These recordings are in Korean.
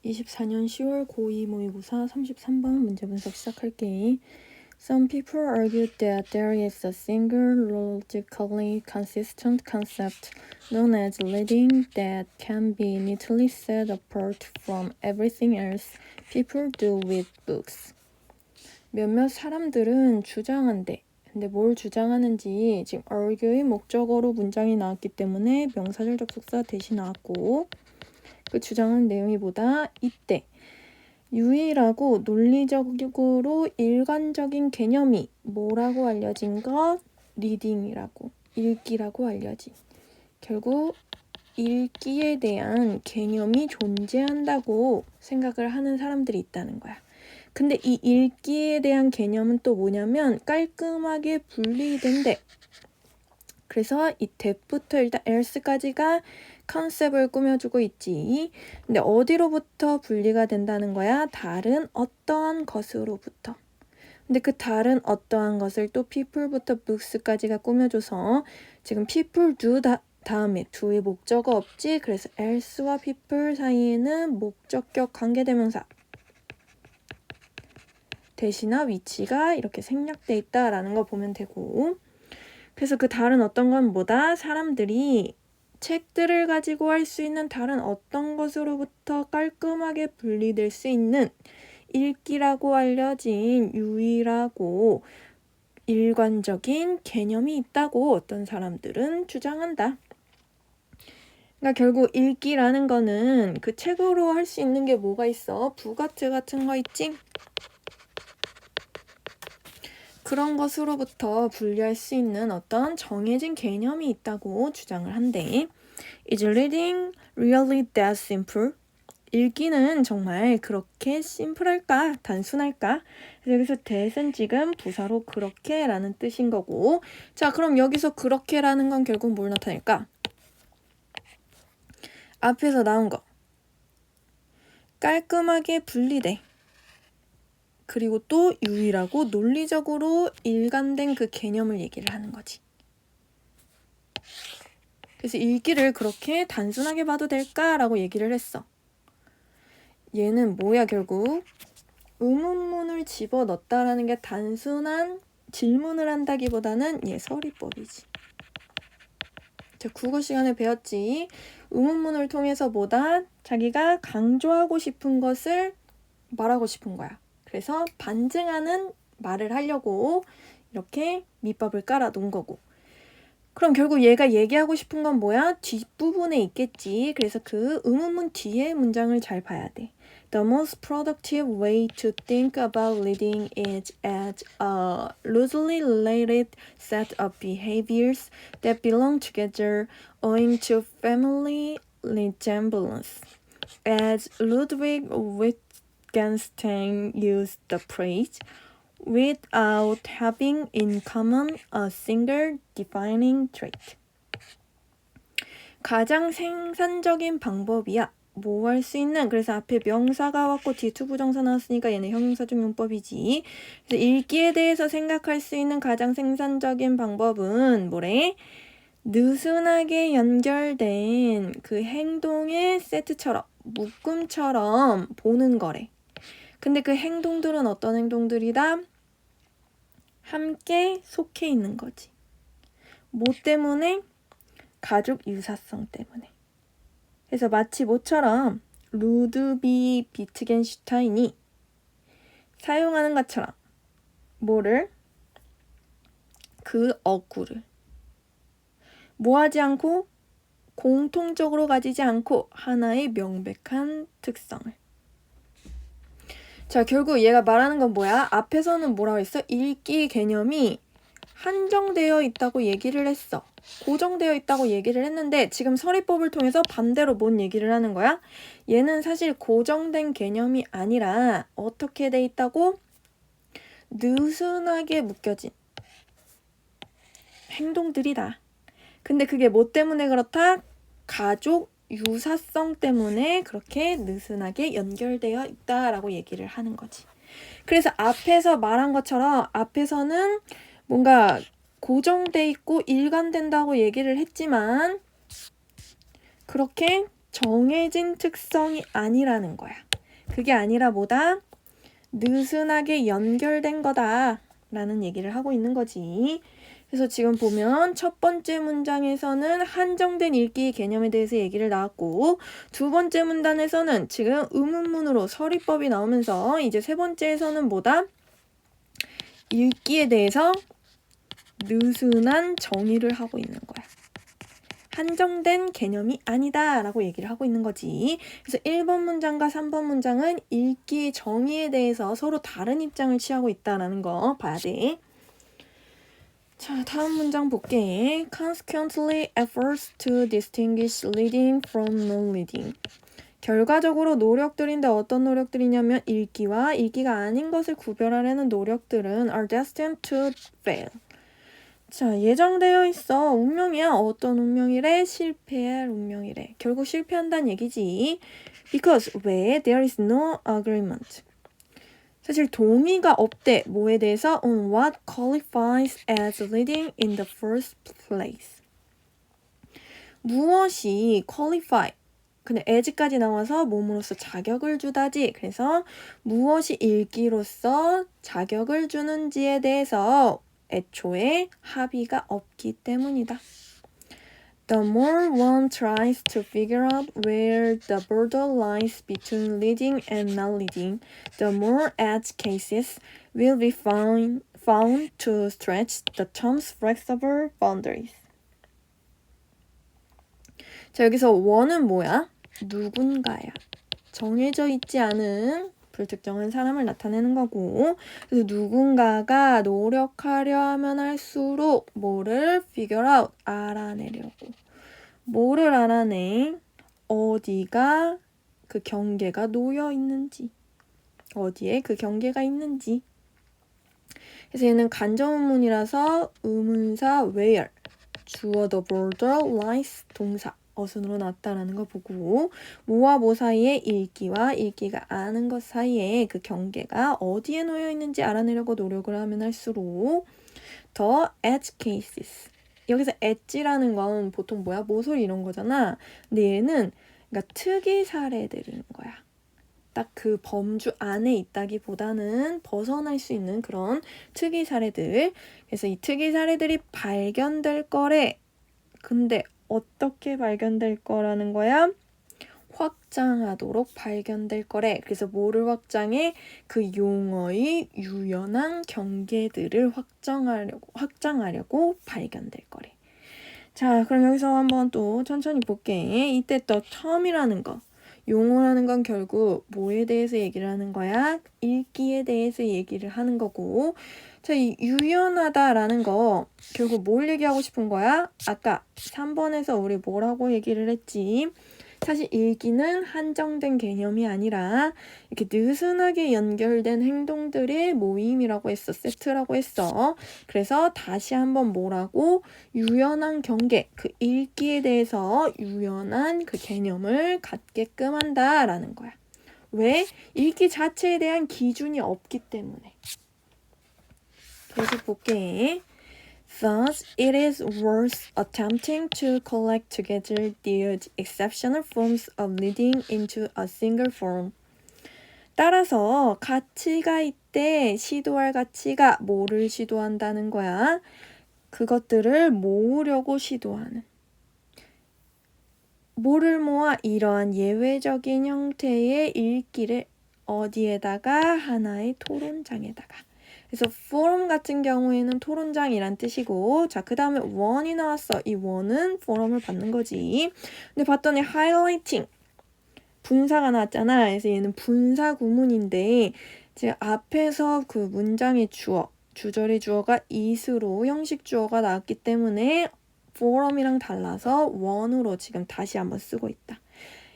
24년 10월 고2 모의고사 33번 문제 분석 시작할게. Some people argue that there is a single logically consistent concept known as reading that can be neatly set apart from everything else people do with books. 몇몇 사람들은 주장한대. 근데 뭘 주장하는지 지금 argue의 목적어로 문장이 나왔기 때문에 명사절 접속사 대신 나왔고 그 주장하는 내용이 뭐다? 이때 유일하고 논리적으로 일관적인 개념이 뭐라고 알려진 것? 리딩이라고, 읽기라고 알려진. 결국 읽기에 대한 개념이 존재한다고 생각을 하는 사람들이 있다는 거야. 근데 이 읽기에 대한 개념은 또 뭐냐면 깔끔하게 분리된대. 그래서 이 that부터 일단 else까지가 컨셉을 꾸며주고 있지. 근데 어디로부터 분리가 된다는 거야? 다른 어떠한 것으로부터. 근데 그 다른 어떠한 것을 또 people부터 books까지가 꾸며줘서 지금 people do 다음에 do의 목적어 없지? 그래서 else와 people 사이에는 목적격 관계대명사 대시나 위치가 이렇게 생략돼 있다라는 거 보면 되고 그래서 그 다른 어떤 건 뭐다? 사람들이 책들을 가지고 할 수 있는 다른 어떤 것으로부터 깔끔하게 분리될 수 있는 읽기라고 알려진 유일하고 일관적인 개념이 있다고 어떤 사람들은 주장한다. 그러니까 결국 읽기라는 거는 그 책으로 할 수 있는 게 뭐가 있어? 부가트 같은 거 있지? 그런 것으로부터 분리할 수 있는 어떤 정해진 개념이 있다고 주장을 한대. Is reading really that simple? 읽기는 정말 그렇게 심플할까? 단순할까? 여기서 that은 지금 부사로 그렇게라는 뜻인 거고 자 그럼 여기서 그렇게라는 건 결국 뭘 나타낼까? 앞에서 나온 거 깔끔하게 분리돼. 그리고 또 유일하고 논리적으로 일관된 그 개념을 얘기를 하는 거지. 그래서 읽기를 그렇게 단순하게 봐도 될까라고 얘기를 했어. 얘는 뭐야 결국? 의문문을 집어넣었다라는 게 단순한 질문을 한다기보다는 얘 서리법이지. 자, 국어 시간에 배웠지. 의문문을 통해서 뭐다? 자기가 강조하고 싶은 것을 말하고 싶은 거야. 그래서 반증하는 말을 하려고 이렇게 밑밥을 깔아 놓은 거고. 그럼 결국 얘가 얘기하고 싶은 건 뭐야? 뒷부분에 있겠지. 그래서 그 의문문 뒤에 문장을 잘 봐야 돼. The most productive way to think about reading is as a loosely related set of behaviors that belong together owing to family resemblance. As Ludwig Wittgenstein used the phrase, without having in common a single defining trait. 가장 생산적인 방법이야. 뭐 할 수 있는? 그래서 앞에 명사가 왔고 뒤에 투부정사 나왔으니까 얘는 형용사적 용법이지. 그래서 읽기에 대해서 생각할 수 있는 가장 생산적인 방법은 뭐래? 느슨하게 연결된 그 행동의 세트처럼 묶음처럼 보는 거래. 근데 그 행동들은 어떤 행동들이다? 함께 속해 있는 거지. 뭐 때문에? 가족 유사성 때문에. 그래서 마치 뭐처럼 루드비 비트겐슈타인이 사용하는 것처럼 뭐를? 그 어구를 뭐 하지 않고 공통적으로 가지지 않고 하나의 명백한 특성을. 자, 결국 얘가 말하는 건 뭐야? 앞에서는 뭐라고 했어? 읽기 개념이 한정되어 있다고 얘기를 했어. 고정되어 있다고 얘기를 했는데 지금 서리법을 통해서 반대로 뭔 얘기를 하는 거야? 얘는 사실 고정된 개념이 아니라 어떻게 돼 있다고? 느슨하게 묶여진 행동들이다. 근데 그게 뭐 때문에 그렇다? 가족 유사성 때문에 그렇게 느슨하게 연결되어 있다라고 얘기를 하는 거지. 그래서 앞에서 말한 것처럼 앞에서는 뭔가 고정돼 있고 일관된다고 얘기를 했지만 그렇게 정해진 특성이 아니라는 거야. 그게 아니라 뭐다? 느슨하게 연결된 거다 라는 얘기를 하고 있는 거지. 그래서 지금 보면 첫 번째 문장에서는 한정된 읽기 개념에 대해서 얘기를 나왔고 두 번째 문단에서는 지금 의문문으로 서리법이 나오면서 이제 세 번째에서는 뭐다? 읽기에 대해서 느슨한 정의를 하고 있는 거야. 한정된 개념이 아니다 라고 얘기를 하고 있는 거지. 그래서 1번 문장과 3번 문장은 읽기 정의에 대해서 서로 다른 입장을 취하고 있다라는 거 봐야 돼. 자, 다음 문장 볼게. Consequently efforts to distinguish reading from non-reading. 결과적으로 노력들인데 어떤 노력들이냐면 읽기와 읽기가 아닌 것을 구별하려는 노력들은 are destined to fail. 자, 예정되어 있어. 운명이야. 어떤 운명이래? 실패할 운명이래. 결국 실패한다는 얘기지. Because 왜? There is no agreement. 사실 동의가 없대. 뭐에 대해서? On what qualifies as reading in the first place. 무엇이 qualify. 근데 as까지 나와서 몸으로써 자격을 주다지. 그래서 무엇이 읽기로서 자격을 주는지에 대해서 애초에 합의가 없기 때문이다. The more one tries to figure out where the border lies between reading and not reading, the more edge cases will be found to stretch the term's flexible boundaries. 자, 여기서 one은 뭐야? 누군가야. 정해져 있지 않은 불특정한 사람을 나타내는 거고, 그래서 누군가가 노력하려 하면 할수록 뭐를 figure out, 알아내려고. 뭐를 알아내? 어디가 그 경계가 놓여 있는지, 어디에 그 경계가 있는지. 그래서 얘는 간접문이라서 의문사 where, 주어 the border lies 동사. 어순으로 나왔다라는 거 보고 뭐와 뭐 사이에 읽기와 읽기가 아는 것 사이에 그 경계가 어디에 놓여 있는지 알아내려고 노력을 하면 할수록 더 edge cases. 여기서 edge라는 건 보통 뭐야? 모서리 이런 거잖아. 근데 얘는 그러니까 특이 사례들인 거야. 딱 그 범주 안에 있다기보다는 벗어날 수 있는 그런 특이 사례들. 그래서 이 특이 사례들이 발견될 거래. 근데 어떻게 발견될 거라는 거야? 확장하도록 발견될 거래. 그래서 뭐를 확장해? 그 용어의 유연한 경계들을 확장하려고 발견될 거래. 자, 그럼 여기서 한번 또 천천히 볼게. 이때 또 term이라는 거. 용어라는 건 결국 뭐에 대해서 얘기를 하는 거야? 읽기에 대해서 얘기를 하는 거고. 자, 이 유연하다라는 거 결국 뭘 얘기하고 싶은 거야? 아까 3번에서 우리 뭐라고 얘기를 했지? 사실 읽기는 한정된 개념이 아니라 이렇게 느슨하게 연결된 행동들의 모임이라고 했어. 세트라고 했어. 그래서 다시 한번 뭐라고? 유연한 경계, 그 읽기에 대해서 유연한 그 개념을 갖게끔 한다라는 거야. 왜? 읽기 자체에 대한 기준이 없기 때문에. 계속 볼게. Thus, it is worth attempting to collect together the exceptional forms of reading into a single form. 따라서 가치가 있대. 시도할 가치가 뭐를 시도한다는 거야? 그것들을 모으려고 시도하는. 뭐를 모아? 이러한 예외적인 형태의 읽기를 어디에다가? 하나의 토론장에다가. 그래서 포럼 같은 경우에는 토론장이란 뜻이고, 자, 그 다음에 원이 나왔어. 이 원은 포럼을 받는 거지. 근데 봤더니 highlighting 분사가 나왔잖아. 그래서 얘는 분사 구문인데 지금 앞에서 그 문장의 주어, 주절의 주어가 is로 형식 주어가 나왔기 때문에 forum이랑 달라서 원으로 지금 다시 한번 쓰고 있다.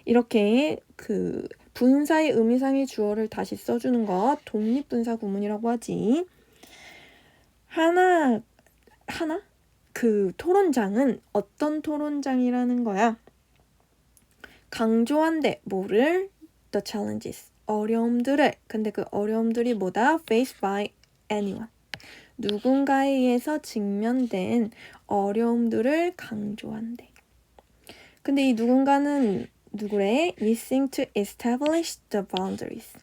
이렇게 그 분사의 의미상의 주어를 다시 써주는 것 독립분사 구문이라고 하지. 하나 그 토론장은 어떤 토론장이라는 거야? 강조한대. 뭐를? The challenges. 어려움들을. 근데 그 어려움들이 뭐다? Faced by anyone. 누군가에 의해서 직면된 어려움들을 강조한대. 근데 이 누군가는 누구래? missing to establish the boundaries.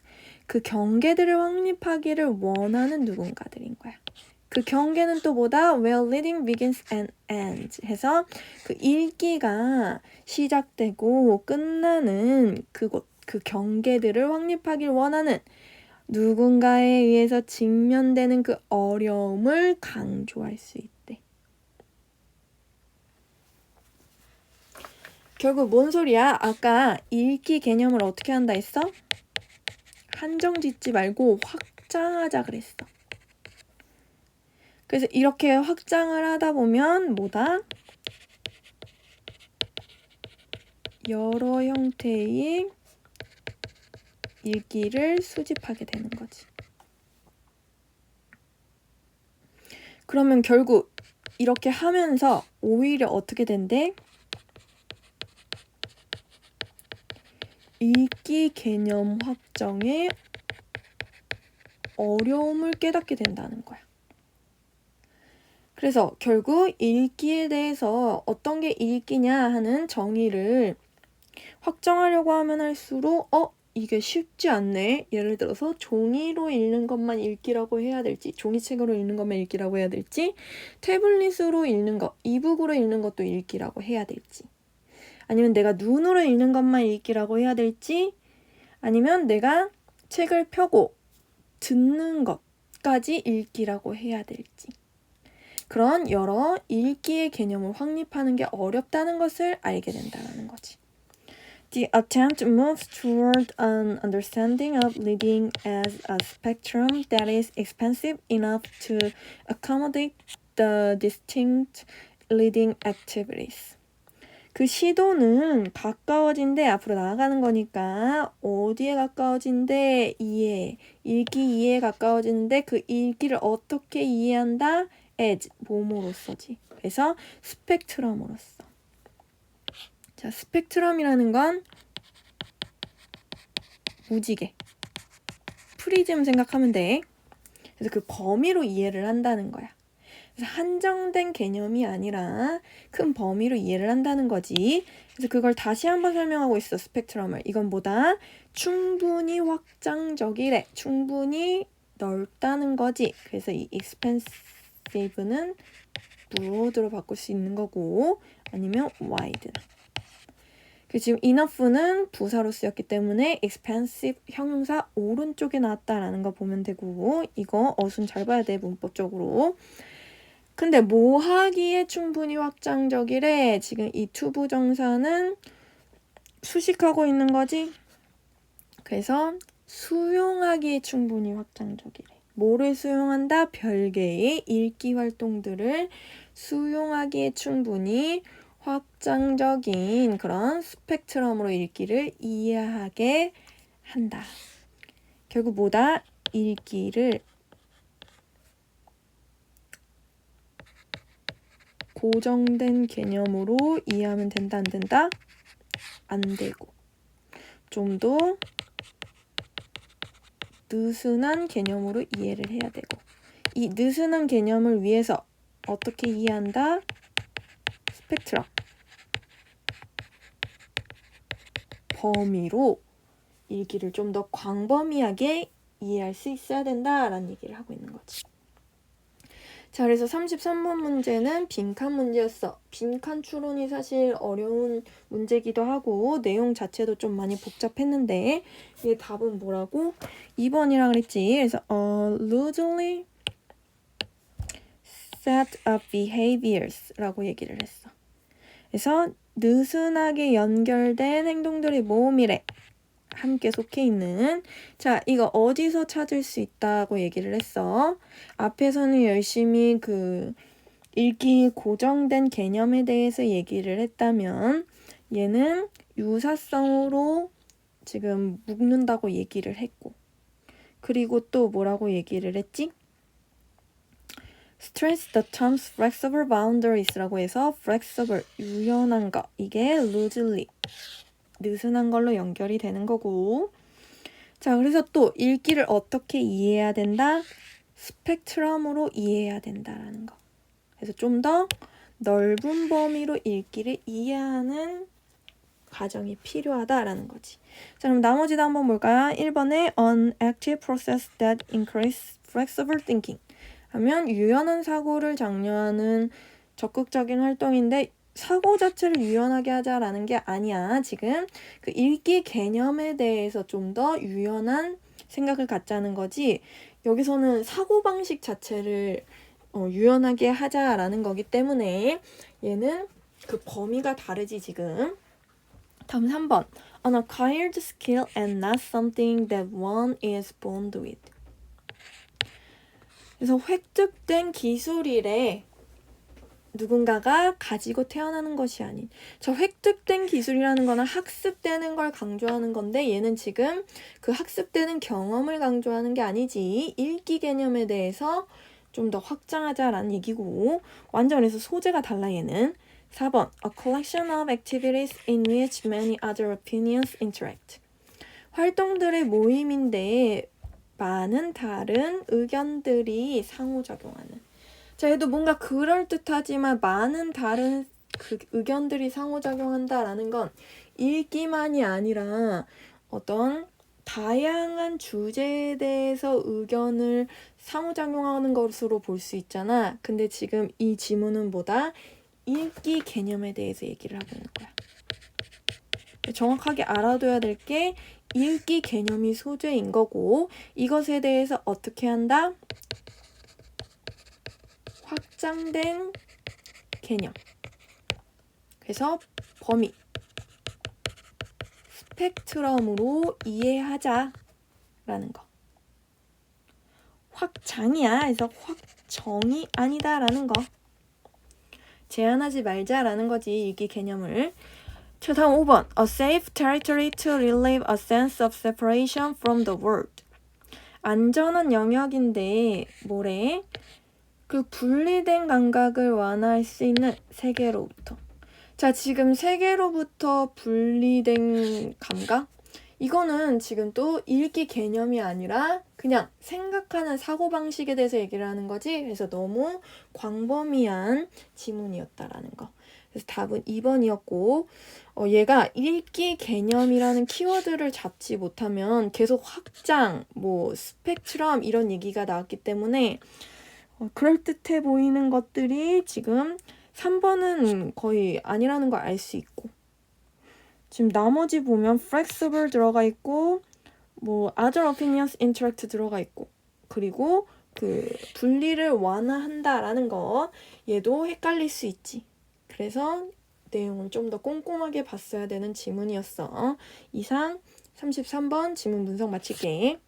그 경계들을 확립하기를 원하는 누군가들인 거야. 그 경계는 또 뭐다? Where reading begins and ends 해서 그 읽기가 시작되고 끝나는 그곳, 그 경계들을 확립하길 원하는 누군가에 의해서 직면되는 그 어려움을 강조할 수 있대. 결국 뭔 소리야? 아까 읽기 개념을 어떻게 한다 했어? 한정 짓지 말고 확장하자 그랬어. 그래서 이렇게 확장을 하다 보면 뭐다? 여러 형태의 읽기를 수집하게 되는 거지. 그러면 결국 이렇게 하면서 오히려 어떻게 된대? 읽기 개념 확정에 어려움을 깨닫게 된다는 거야. 그래서 결국 읽기에 대해서 어떤 게 읽기냐 하는 정의를 확정하려고 하면 할수록 이게 쉽지 않네. 예를 들어서 종이로 읽는 것만 읽기라고 해야 될지, 종이책으로 읽는 것만 읽기라고 해야 될지, 태블릿으로 읽는 것, 이북으로 읽는 것도 읽기라고 해야 될지, 아니면 내가 눈으로 읽는 것만 읽기라고 해야 될지, 아니면 내가 책을 펴고 듣는 것까지 읽기라고 해야 될지, 그런 여러 읽기의 개념을 확립하는 게 어렵다는 것을 알게 된다는 거지. The attempt moves toward an understanding of reading as a spectrum that is expansive enough to accommodate the distinct reading activities. 그 시도는 가까워진대 앞으로 나아가는 거니까 어디에 가까워진대? 이해. 읽기 이해에 가까워지는데 그 읽기를 어떻게 이해한다? as, 뭐뭐로서지. 그래서 스펙트럼으로서. 자, 스펙트럼이라는 건 무지개. 프리즘 생각하면 돼. 그래서 그 범위로 이해를 한다는 거야. 그래서 한정된 개념이 아니라 큰 범위로 이해를 한다는 거지. 그래서 그걸 다시 한번 설명하고 있어, 스펙트럼을. 이건 뭐다? 충분히 확장적이래. 충분히 넓다는 거지. 그래서 이 expansive는 broad로 바꿀 수 있는 거고, 아니면 wide. 지금 enough는 부사로 쓰였기 때문에 expansive 형용사 오른쪽에 나왔다라는 거 보면 되고, 이거 어순 잘 봐야 돼, 문법적으로. 근데 뭐 하기에 충분히 확장적이래? 지금 이 투부정사는 수식하고 있는 거지? 그래서 수용하기에 충분히 확장적이래. 뭐를 수용한다? 별개의 읽기 활동들을 수용하기에 충분히 확장적인 그런 스펙트럼으로 읽기를 이해하게 한다. 결국 뭐다? 읽기를 고정된 개념으로 이해하면 된다, 안 된다? 안 되고. 좀 더 느슨한 개념으로 이해를 해야 되고. 이 느슨한 개념을 위해서 어떻게 이해한다? 스펙트럼. 범위로 읽기를 좀 더 광범위하게 이해할 수 있어야 된다라는 얘기를 하고 있는 거지. 자, 그래서 33번 문제는 빈칸 문제였어. 빈칸 추론이 사실 어려운 문제기도 하고 내용 자체도 좀 많이 복잡했는데 얘 답은 뭐라고? 2번이라 그랬지. 그래서 loosely set of behaviors 라고 얘기를 했어. 그래서 느슨하게 연결된 행동들의 모음이래. 함께 속해 있는. 자, 이거 어디서 찾을 수 있다고 얘기를 했어? 앞에서는 열심히 그 읽기 고정된 개념에 대해서 얘기를 했다면 얘는 유사성으로 지금 묶는다고 얘기를 했고, 그리고 또 뭐라고 얘기를 했지? Stress the terms flexible boundaries라고 해서 flexible, 유연한 거, 이게 loosely, 느슨한 걸로 연결이 되는 거고. 자, 그래서 또 읽기를 어떻게 이해해야 된다? 스펙트럼으로 이해해야 된다라는 거. 그래서 좀 더 넓은 범위로 읽기를 이해하는 과정이 필요하다라는 거지. 자, 그럼 나머지도 한번 볼까요? 1번에 an active process that increase flexible thinking 하면 유연한 사고를 장려하는 적극적인 활동인데 사고 자체를 유연하게 하자라는 게 아니야. 지금 그 읽기 개념에 대해서 좀 더 유연한 생각을 갖자는 거지. 여기서는 사고방식 자체를 유연하게 하자라는 거기 때문에 얘는 그 범위가 다르지 지금. 다음 3번. An acquired skill and not something that one is born with. 그래서 획득된 기술이래. 누군가가 가지고 태어나는 것이 아닌. 저 획득된 기술이라는 거는 학습되는 걸 강조하는 건데 얘는 지금 그 학습되는 경험을 강조하는 게 아니지. 읽기 개념에 대해서 좀 더 확장하자라는 얘기고 완전 그래서 소재가 달라 얘는. 4번 A collection of activities in which many other opinions interact. 활동들의 모임인데 많은 다른 의견들이 상호작용하는. 자, 얘도 뭔가 그럴듯하지만 많은 다른 그 의견들이 상호작용한다라는 건 읽기만이 아니라 어떤 다양한 주제에 대해서 의견을 상호작용하는 것으로 볼 수 있잖아. 근데 지금 이 지문은 뭐다? 읽기 개념에 대해서 얘기를 하고 있는 거야. 정확하게 알아둬야 될 게 읽기 개념이 소재인 거고 이것에 대해서 어떻게 한다? 확장된 개념. 그래서 범위, 스펙트럼으로 이해하자라는 거. 확장이야. 그래서 확정이 아니다라는 거. 제한하지 말자라는 거지. 읽기 개념을. 자, 다음 5번. A safe territory to relieve a sense of separation from the world. 안전한 영역인데 뭐래? 그 분리된 감각을 완화할 수 있는 세계로부터. 자, 지금 세계로부터 분리된 감각? 이거는 지금 또 읽기 개념이 아니라 그냥 생각하는 사고방식에 대해서 얘기를 하는 거지. 그래서 너무 광범위한 지문이었다라는 거. 그래서 답은 2번이었고 얘가 읽기 개념이라는 키워드를 잡지 못하면 계속 확장, 뭐 스펙트럼 이런 얘기가 나왔기 때문에 그럴듯해 보이는 것들이 지금 3번은 거의 아니라는 걸 알 수 있고 지금 나머지 보면 flexible 들어가 있고 뭐 other opinions interact 들어가 있고 그리고 그 분리를 완화한다라는 거 얘도 헷갈릴 수 있지. 그래서 내용을 좀 더 꼼꼼하게 봤어야 되는 지문이었어. 이상 33번 지문 분석 마칠게.